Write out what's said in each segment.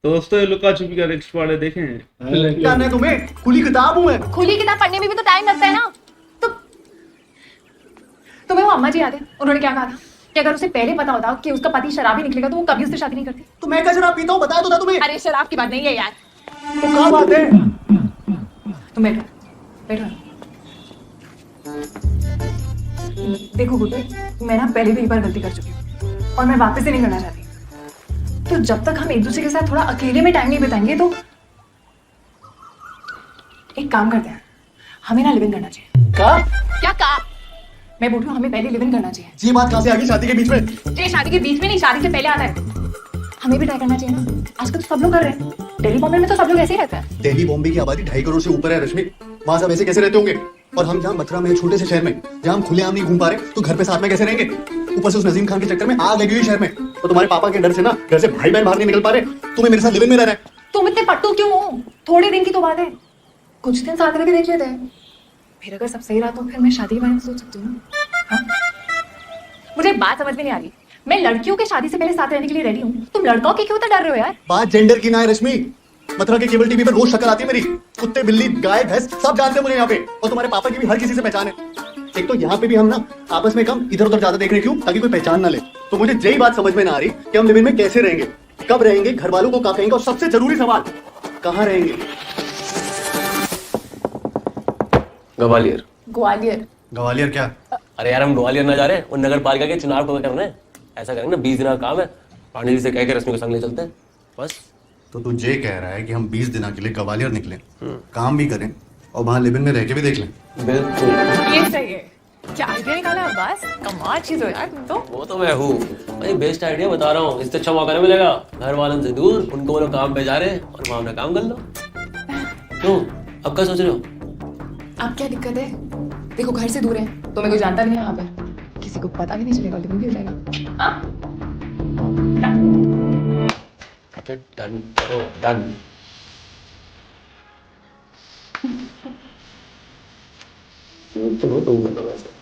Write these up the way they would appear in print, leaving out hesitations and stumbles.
दोस्तों ये लुका छुपी का नेक्स्ट पार्ट है, देखें। क्या है तुम्हें? खुली किताब हूँ मैं। खुली किताब पढ़ने में भी तो टाइम लगता है ना। तो तुम्हें वो अम्मा जी याद है, उन्होंने क्या कहा था कि अगर उसे पहले पता होता कि उसका पति शराबी निकलेगा तो वो कभी उससे शादी नहीं करती। तो मैं क्या शराब पीता हूँ, बताया तो था तुम्हें। अरे शराब की बात नहीं है यार। तो क्या बात है? तुम बैठो बैठो। देखो गुड्डू, मैं ना पहले भी एक बार गलती कर चुकी हूँ और मैं वापस से नहीं करना चाहती। तो जब तक हम एक दूसरे के साथ थोड़ा अकेले में टाइम नहीं बिताएंगे तो एक काम करते हैं, हमें ना लिव इन करना चाहिए। क्या कहा? मैं बोल रही हूँ हमें पहले लिव इन करना चाहिए। ये बात कहाँ से आ गई शादी के बीच में? ये शादी के बीच में नहीं, शादी से पहले आता है। हमें भी ट्राई करना चाहिए ना, आजकल तो सब लोग कर रहे हैं। दिल्ली बॉम्बे में तो सब लोग ऐसे ही रहते हैं। दिल्ली बॉम्बे की आबादी 2.5 करोड़ से ऊपर है रश्मि, वहां सब ऐसे कैसे रहते होंगे? और हम जहाँ मथुरा में, छोटे से शहर में, जहाँ हम खुलेआम नहीं घूम पा रहे, तो घर पे साथ में कैसे रहेंगे? ऊपर से उस नजीम खान के चक्कर में आग लगी हुई शहर में, तो तुम्हारे पापा के डर से ना घर से भाई बहन बाहर नहीं निकल पा रहे। तुम्हें मेरे साथ लिव इन में रहना है। तुम इतने पट्टू क्यों हो? थोड़े दिन की तो बात है, कुछ दिन साथ रह के देख लेते हैं। फिर अगर सब सही रहा तो फिर मैं शादी के बारे में सोच सकती हूँ ना। मुझे एक बात समझ में नहीं आ रही, मैं लड़कियों के शादी से पहले साथ रहने के लिए रेडी हूँ, तुम लड़कों के क्यों तो डर रहे हो यार? बात जेंडर की ना है रश्मि। मथुरा के केबल टीवी पर रोज शक्ल आती है मेरी। कुत्ते, बिल्ली, गाय, भैंस सब जानते हैं मुझे यहाँ पे, और तुम्हारे पापा की भी हर किसी से पहचान है। एक तो यहाँ पे भी हम ना आपस में कम इधर उधर ज्यादा देख रहे क्यों? ताकि कोई पहचान ना ले। तो मुझे यही बात समझ में ना आ रही कि हम लिव इन में कैसे रहेंगे, कब रहेंगे, घर वालों को क्या कहेंगे, और सबसे जरूरी सवाल, कहाँ रहेंगे? ग्वालियर। ग्वालियर? ग्वालियर क्या? अरे यार हम ग्वालियर ना जा रहे हैं, वो नगर पालिका के चुनाव को करना है। ऐसा करेंगे ना, 20 दिन का काम है, पांडे जी से कह के रश्मि को संग ले चलते हैं बस। तो तू ये कह रहा है कि हम 20 दिन के लिए ग्वालियर निकलें, काम भी करें और वहां लिव इन में रह के भी देख लें? बिल्कुल, ये सही है। क्या आइडिया निकाला बस, कमाल चीज हो यार तुम तो। वो तो मैं हूँ भाई, बेस्ट आइडिया बता रहा हूँ। इससे अच्छा मौका नहीं मिलेगा। घर वालों से दूर, उनको बोलो काम पे जा रहे हैं और वहां अपना काम कर लो। क्यों, अब क्या सोच रहे हो? अब क्या दिक्कत है? देखो घर से दूर है तो मैं कोई जानता नहीं है यहाँ पे, किसी को पता भी नहीं चलेगा, लिव इन भी हो जाएगा। हाँ? डन करो, डन। तो वैसे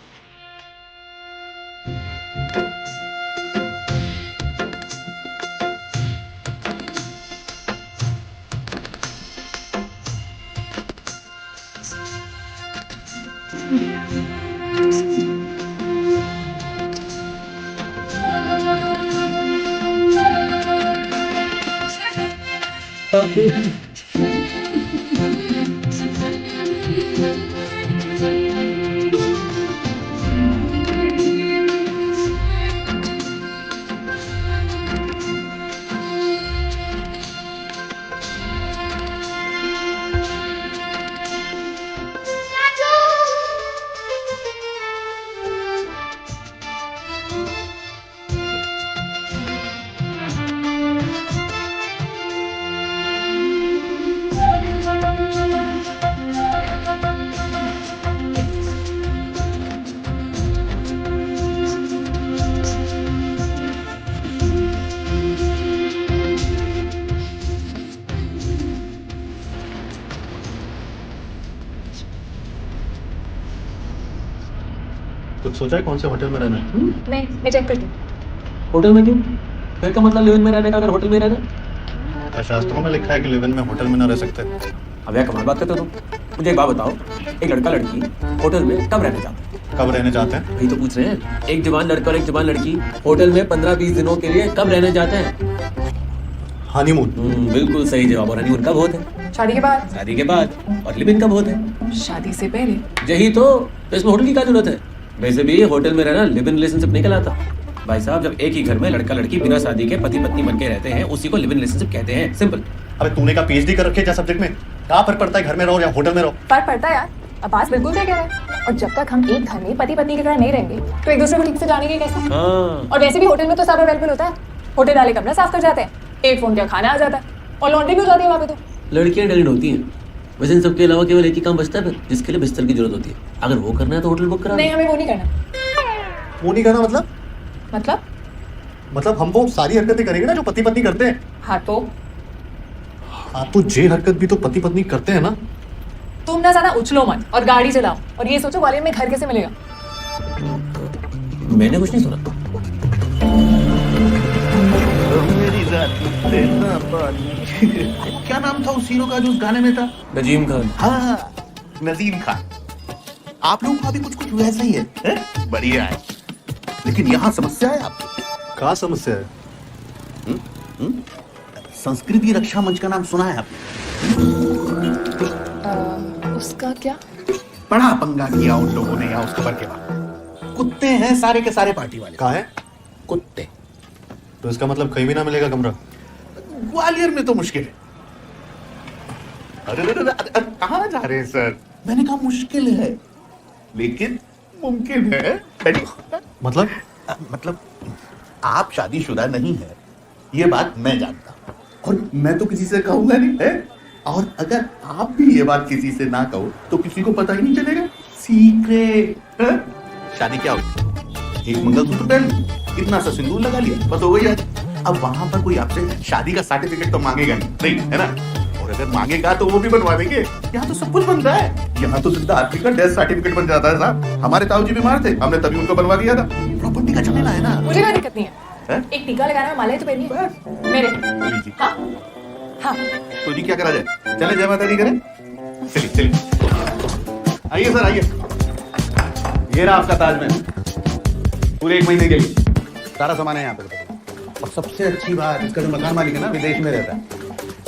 कुछ सोचा है कौन से होटल में रहना है? नहीं, मैं चेक करती हूँ। होटल में क्यों? फिर का मतलब लिव इन में रहने का, अगर होटल में रहना। शास्त्रों में लिखा है कि लिव इन में होटल में ना रह सकते। अब यार कमाल बात करते हो तुम। मुझे एक बात बताओ, एक लड़का लड़की होटल में कब रहने जाते हैं? कब रहने चाहते हैं? वही तो पूछ रहे हैं। एक जवान लड़का और एक जवान लड़की होटल में 15-20 दिनों के लिए कब रहने जाते हैं? हनीमून। बिल्कुल सही जवाब। और हनीमून कब होते हैं? शादी के बाद। शादी के बाद। और लिव इन कब होते हैं? शादी से पहले। यही तो इसमें होटल की क्या जरूरत है? वैसे भी होटल में रहना लिव इन रिलेशनशिप नहीं कहलाता भाई साहब। जब एक ही घर में लड़का लड़की बिना शादी के पति पत्नी बन के रहते हैं, उसी को लिव इन रिलेशनशिप कहते हैं। सिंपल। अबे तूने का पीएचडी कर रखे क्या सब्जेक्ट में? क्या फर्क पड़ता है घर में रहो या होटल में रहो? फर्क पड़ता है यार, अब्बास बिल्कुल सही कह रहा है। और जब तक हम एक घर में पति पत्नी की तरह नहीं रहेंगे तो एक दूसरे को ठीक से जानेंगे कैसे? हाँ। और वैसे भी होटल में तो सब अवेलेबल होता है। होटल वाले कमरा साफ कर जाते हैं, एक फोन का खाना आ जाता है और लॉन्ड्री भी हो जाती है वहाँ पे। तो लड़कियां टैलेंट होती हैं, वैसे इन सबके अलावा केवल एक ही काम बचता है फिर, जिसके लिए बिस्तर की जरूरत होती है। अगर वो करना है तो होटल बुक करा। नहीं, हमें वो नहीं करना। वो नहीं करना मतलब? मतलब हम वो सारी हरकतें करेंगे ना जो पति पत्नी करते हैं। हाँ तो जे हरकत भी तो पति पत्नी करते हैं ना। तुम ना ज्यादा उछलो मत और गाड़ी चलाओ, और ये सोचो ग्वालियर में घर कैसे मिलेगा। मैंने कुछ नहीं सुना। मेरी क्या नाम था उस हीरो का जो उस गाने में था? नजीम खान। हाँ, नजीम खान। आप लोगों का भी कुछ कुछ वैसा ही है? बढ़िया है। लेकिन यहाँ समस्या है आपको। कहाँ समस्या है? संस्कृति रक्षा मंच का नाम सुना है आपने? उसका क्या? बड़ा पंगा किया उन लोगों ने यहाँ उस खबर के बाद। कुत्ते हैं सारे के सारे पार्टी वाले। कहाँ है? कुत्ते। तो इसका मतलब कहीं भी ना मिलेगा कमरा? ग्वालियर में तो मुश्किल है। अरे कहाँ जा रहे हैं सर? मैंने कहा मुश्किल है लेकिन मुमकिन है। मतलब आप शादीशुदा नहीं है, ये बात मैं जानता हूँ और मैं तो किसी से कहूंगा नहीं है। और अगर आप भी ये बात किसी से ना कहो तो किसी को पता ही नहीं चलेगा। सीक्रेट है? शादी क्या होगी? एक मंगलसूत्र पहन लिया, इतना सा सिंदूर लगा लिया, बस हो गई यार। अब वहां पर कोई आपसे शादी का सर्टिफिकेट तो मांगेगा नहीं, है ना? और अगर मांगेगा तो वो भी बनवा देंगे। यहाँ तो सब कुछ बन रहा है। यहाँ तो सीधा आदमी का डेथ सर्टिफिकेट बन जाता है साहब। हमारे ताऊ जी बीमार थे, हमने तभी उनको बनवा दिया था। प्रॉपर्टी का झमेला है ना। मुझे कोई दिक्कत नहीं है। है? एक टीका लगाना है, माला तो पहनिए मेरे। लीजिए। हाँ हाँ। तो जी क्या करा जाए? चले जय माता दी करें? चलिए चलिए, आइए सर आइए। ये रहा आपका ताजमहल, पूरे 1 महीने के लिए सारा सामान है यहाँ पे। और सबसे अच्छी बात, इसका जो मकान मालिक है ना विदेश में रहता है,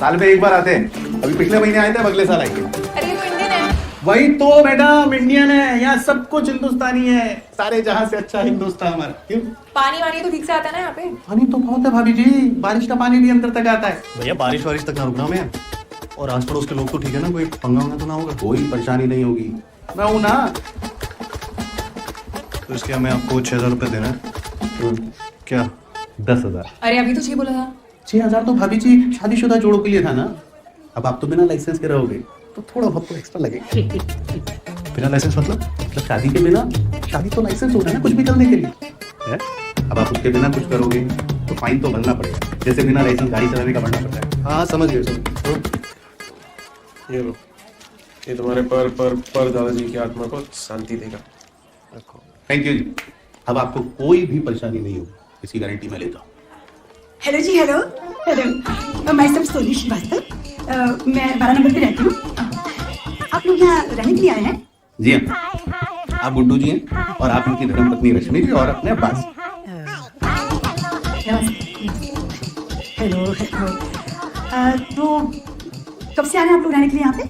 साल में 1 बार आते हैं। अभी पिछले महीने आए थे, अब अगले साल आएंगे। अरे ये तो इंडियन है। वही तो मैडम, इंडियन है। यहाँ सब कुछ हिंदुस्तानी है। सारे जहां से अच्छा हिंदुस्तान हमारा। क्यों? पानी वानी तो ठीक से आता है ना यहाँ पे? पानी तो बहुत है भाभी जी, बारिश का पानी भी अंदर तक आता है। भैया बारिश वारिश तक ना रुकना मैं। और आस पड़ोस के लोग तो ठीक है ना? कोई पंगा वंगा तो ना होगा? कोई परेशानी नहीं होगी, मैं हूं ना। तो इसके हमें आपको 6,000 रुपये देना है। क्या? 10,000। अरे अभी तो 6 बोला था। 6,000 तो भाभी जी शादीशुदा जोड़ों के लिए था ना। अब आप तो बिना लाइसेंस के रहोगे तो थोड़ा बहुत तो एक्स्ट्रा लगेगा। बिना लाइसेंस मतलब? मतलब शादी के बिना, शादी तो लाइसेंस होता है ना कुछ भी करने के लिए है? अब आप उसके बिना कुछ करोगे तो फाइन तो भरना पड़ेगा, जैसे बिना लाइसेंस गाड़ी चलाने का भरना पड़ता है। हाँ समझ गए सर। ये लो, ये तुम्हारे पर दादाजी की आत्मा को शांति देगा। रखो। थैंक यू जी। अब आपको कोई भी परेशानी नहीं होगी, इसकी गारंटी मैं लेता हूँ। हेलो जी, हेलो। मैं सब सोनी श्रीवास्तव, मैं 12 नंबर पे रहती हूँ। आप लोग यहाँ रहने के लिए आए हैं? जी हाँ, आप गुड्डू जी हैं और आप उनकी धर्मपत्नी रश्मि जी और अपने अब्बास। Hello hello. तो कब से आ रहे हैं आप लोग रहने के लिए यहाँ पे?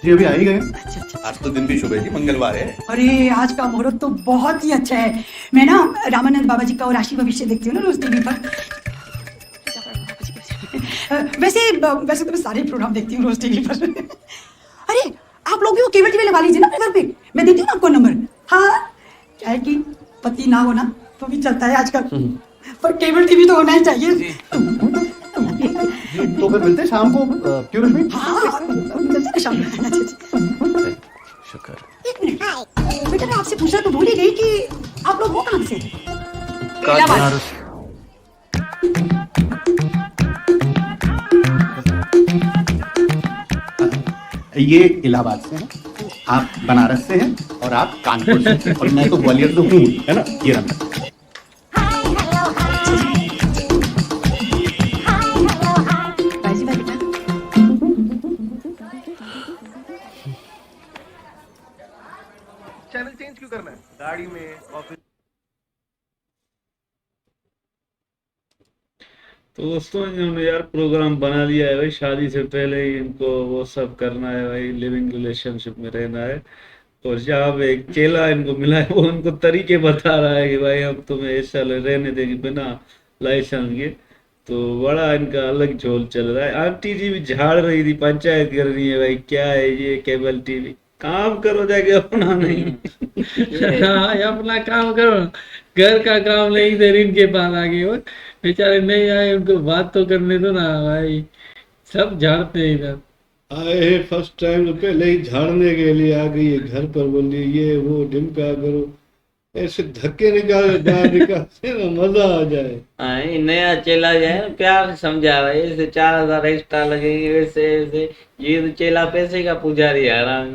जी अभी आ ही गए। अच्छा अच्छा। आज तो दिन भी शुभ है जी, मंगलवार है। अरे आज का मुहूर्त तो बहुत ही अच्छा है। मैं ना रामानंद बाबा जी का और राशि भविष्य देखती हूँ ना रोज टीवी पर। वैसे तो मैं सारे प्रोग्राम देखती हूँ रोज टीवी पर। अरे आप लोग भी वो केबल टीवी लगा लीजिए ना अपने घर पे, मैं देती हूँ आपको नंबर। हाँ, क्या है कि पति ना हो ना तो भी चलता है आजकल, पर केबल टीवी तो होना ही चाहिए। तो फिर मिलते हैं शाम को, क्यों रश्मि? हाँ, मिलते हैं शाम को। अच्छा, शुक्र। एक मिनट बेटा, मैं आपसे पूछना तो भूल ही गई कि आप लोग हो कहाँ से? इलाहाबाद। ये इलाहाबाद से हैं, आप बनारस से हैं और आप कानपुर से हैं और मैं तो ग्वालियर से हूँ, है ना? ये रहा। बाजी बाय बेटा। चैनल चेंज क्यों करना है? गाड़ी में, ऑफिस। तो दोस्तों इन्होंने यार प्रोग्राम बना लिया है भाई, शादी से पहले ही इनको वो सब करना है भाई, लिविंग रिलेशनशिप में रहना है। और जहाँ पे एक चेला इनको मिला है वो उनको तरीके बता रहा है कि भाई हम तुम्हें ऐसा रहने देंगे बिना लाइसेंस के। तो बड़ा इनका अलग झोल चल रहा है। आंटी जी भी झाड़ रही थी, पंचायत कर रही है भाई, क्या है ये केबल टीवी, काम करो जाके अपना नहीं। हाँ, अपना काम करो, घर का काम नहीं। इधर इनके पास आ गए, बेचारे नहीं आए, उनको बात तो करने दो ना भाई, सब झाड़ते हैं इधर। आए फर्स्ट टाइम तो पहले ही झाड़ने के लिए आ गई है घर पर, बोली ये वो ढिमका करो, ऐसे धक्के निकाल से ना मजा आ जाए। हाँ, नया चेला जो है प्यार से समझा रहा है, ऐसे 4,000 एक्स्ट्रा लगेंगे, वैसे ऐसे। ये तो चेला पैसे का पुजारी है, आराम।